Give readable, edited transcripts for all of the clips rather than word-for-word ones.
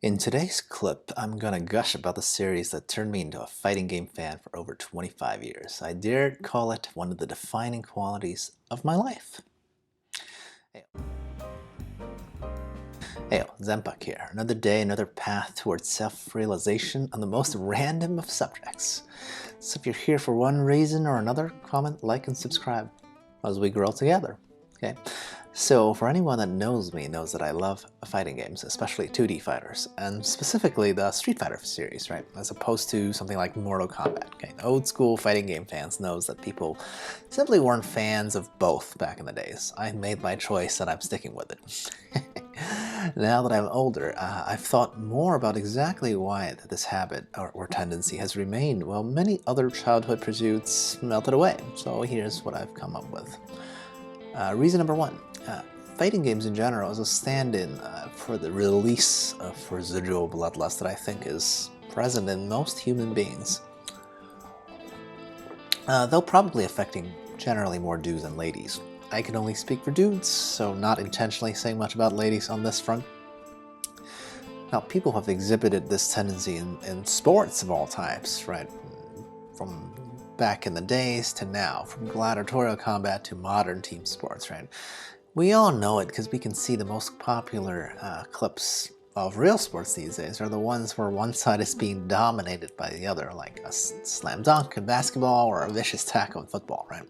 In today's clip, I'm gonna gush about the series that turned me into a fighting game fan for over 25 years. I dare call it one of the defining qualities of my life. Hey, Zempak here. Another day, another path towards self-realization on the most random of subjects. So if you're here for one reason or another, comment, like, and subscribe as we grow together. Okay? So for anyone that knows me knows that I love fighting games, especially 2D fighters, and specifically the Street Fighter series, right? As opposed to something like Mortal Kombat. Okay? Old school fighting game fans knows that people simply weren't fans of both back in the days. I made my choice and I'm sticking with it. Now that I'm older, I've thought more about exactly why this habit or tendency has remained while many other childhood pursuits melted away. So here's what I've come up with. Reason number one, fighting games in general is a stand-in for the release of residual bloodlust that I think is present in most human beings. Though probably affecting generally more dudes than ladies. I can only speak for dudes, so not intentionally saying much about ladies on this front. Now, people have exhibited this tendency in sports of all types, right? From back in the days to now, from gladiatorial combat to modern team sports, right? We all know it because we can see the most popular clips of real sports these days are the ones where one side is being dominated by the other, like a slam dunk in basketball or a vicious tackle in football, right?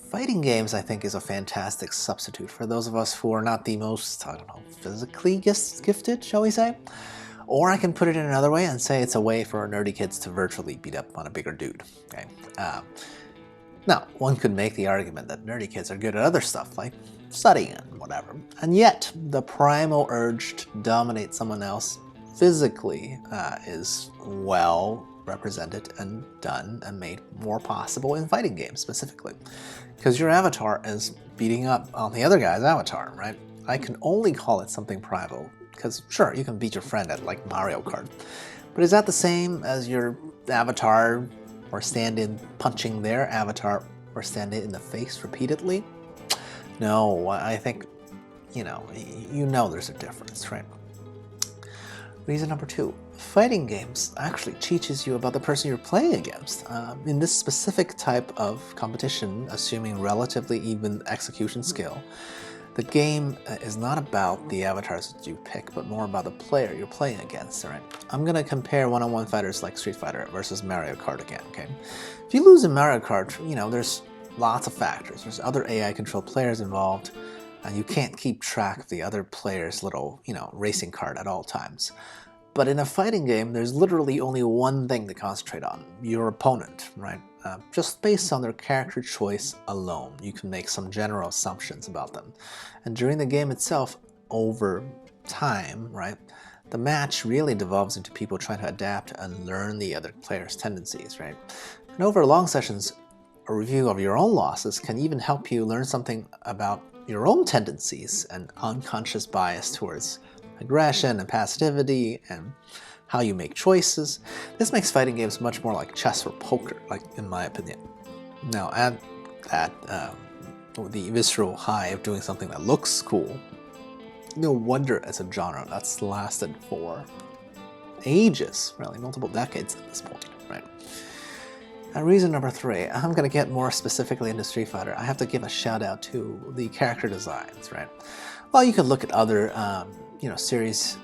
Fighting games, I think, is a fantastic substitute for those of us who are not the most, I don't know, physically gifted, shall we say? Or I can put it in another way and say it's a way for nerdy kids to virtually beat up on a bigger dude. Okay. Now, one could make the argument that nerdy kids are good at other stuff, like studying and whatever. And yet, the primal urge to dominate someone else physically is well represented and done and made more possible in fighting games specifically. Because your avatar is beating up on the other guy's avatar, right? I can only call it something primal, because sure, you can beat your friend at like Mario Kart, but is that the same as your avatar or stand-in punching their avatar or stand-in in the face repeatedly? No, I think, you know there's a difference, right? Reason number two, fighting games actually teaches you about the person you're playing against. In this specific type of competition, assuming relatively even execution skill, the game is not about the avatars that you pick, but more about the player you're playing against, right? I'm gonna compare one-on-one fighters like Street Fighter versus Mario Kart again, okay? If you lose in Mario Kart, there's lots of factors. There's other AI-controlled players involved, and you can't keep track of the other player's little, racing cart at all times. But in a fighting game, there's literally only one thing to concentrate on, your opponent, right? Just based on their character choice alone, you can make some general assumptions about them. And during the game itself, over time, right, the match really devolves into people trying to adapt and learn the other player's tendencies, right? And over long sessions, a review of your own losses can even help you learn something about your own tendencies and unconscious bias towards aggression and passivity and how you make choices. This makes fighting games much more like chess or poker, like in my opinion. Now add that the visceral high of doing something that looks cool. No wonder it's a genre that's lasted for ages, really multiple decades at this point, right? And reason number three, I'm going to get more specifically into Street Fighter. I have to give a shout out to the character designs, right? Well, you could look at other series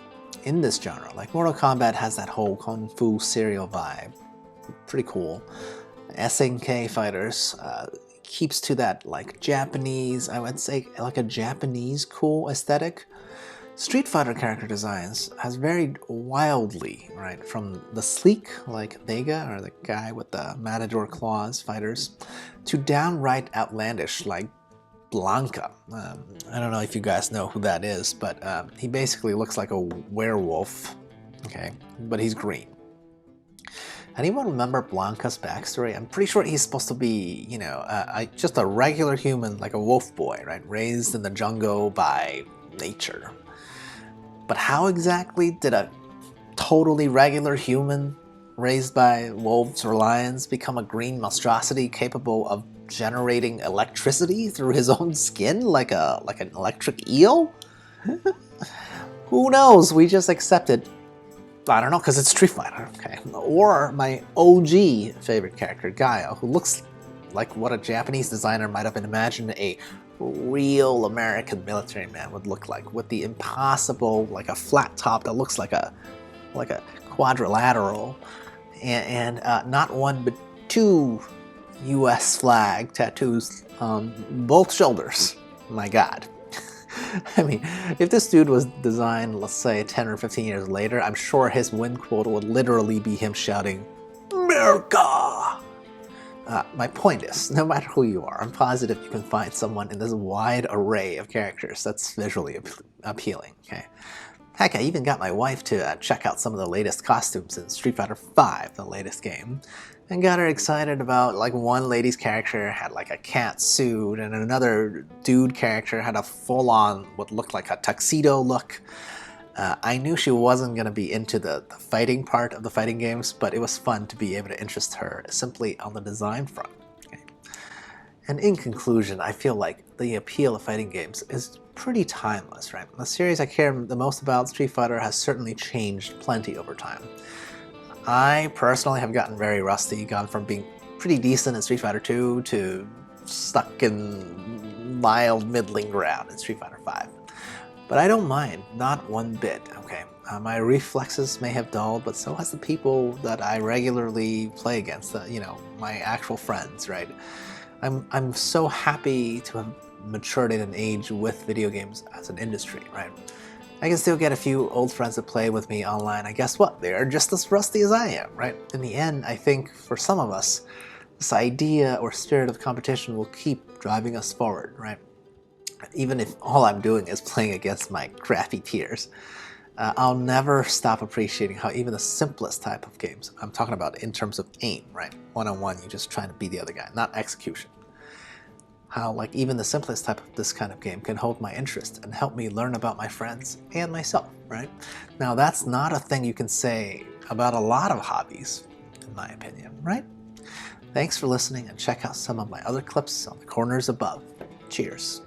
in this genre. Like Mortal Kombat has that whole Kung Fu serial vibe. Pretty cool. SNK Fighters keeps to that like Japanese, I would say like a Japanese cool aesthetic. Street Fighter character designs has varied wildly, right? From the sleek, like Vega, or the guy with the matador claws fighters, to downright outlandish, like Blanca. I don't know if you guys know who that is, but he basically looks like a werewolf, okay? But he's green. Anyone remember Blanca's backstory? I'm pretty sure he's supposed to be, just a regular human, like a wolf boy, right? Raised in the jungle by nature. But how exactly did a totally regular human raised by wolves or lions become a green monstrosity capable of generating electricity through his own skin like an electric eel? Who Who knows? We just accepted. I don't know, because it's Street Fighter, okay. Or my OG favorite character, Gaia, who looks like what a Japanese designer might have imagined a real American military man would look like, with the impossible, like a flat top that looks like a quadrilateral, and not one but two U.S. flag tattoos on both shoulders. My God. I mean, if this dude was designed, let's say, 10 or 15 years later, I'm sure his win quote would literally be him shouting, America! My point is, no matter who you are, I'm positive you can find someone in this wide array of characters that's visually appealing, okay? Heck, I even got my wife to check out some of the latest costumes in Street Fighter V, the latest game, and got her excited about, like, one lady's character had like a cat suit, and another dude character had a full-on what looked like a tuxedo look. I knew she wasn't going to be into the fighting part of the fighting games, but it was fun to be able to interest her simply on the design front. Okay? And in conclusion, I feel like the appeal of fighting games is pretty timeless, right? The series I care the most about, Street Fighter, has certainly changed plenty over time. I personally have gotten very rusty, gone from being pretty decent in Street Fighter 2 to stuck in mild middling ground in Street Fighter 5. But I don't mind, not one bit, okay? My reflexes may have dulled, but so has the people that I regularly play against, you know, my actual friends, right? I'm so happy to have matured in an age with video games as an industry, right? I can still get a few old friends to play with me online, and guess what? They're just as rusty as I am, right? In the end, I think for some of us, this idea or spirit of competition will keep driving us forward, right? Even if all I'm doing is playing against my crappy peers. I'll never stop appreciating how even the simplest type of games, I'm talking about in terms of aim, right? One-on-one, you're just trying to beat the other guy, not execution. How, like, even the simplest type of this kind of game can hold my interest and help me learn about my friends and myself, right? Now, that's not a thing you can say about a lot of hobbies, in my opinion, right? Thanks for listening, and check out some of my other clips on the corners above. Cheers.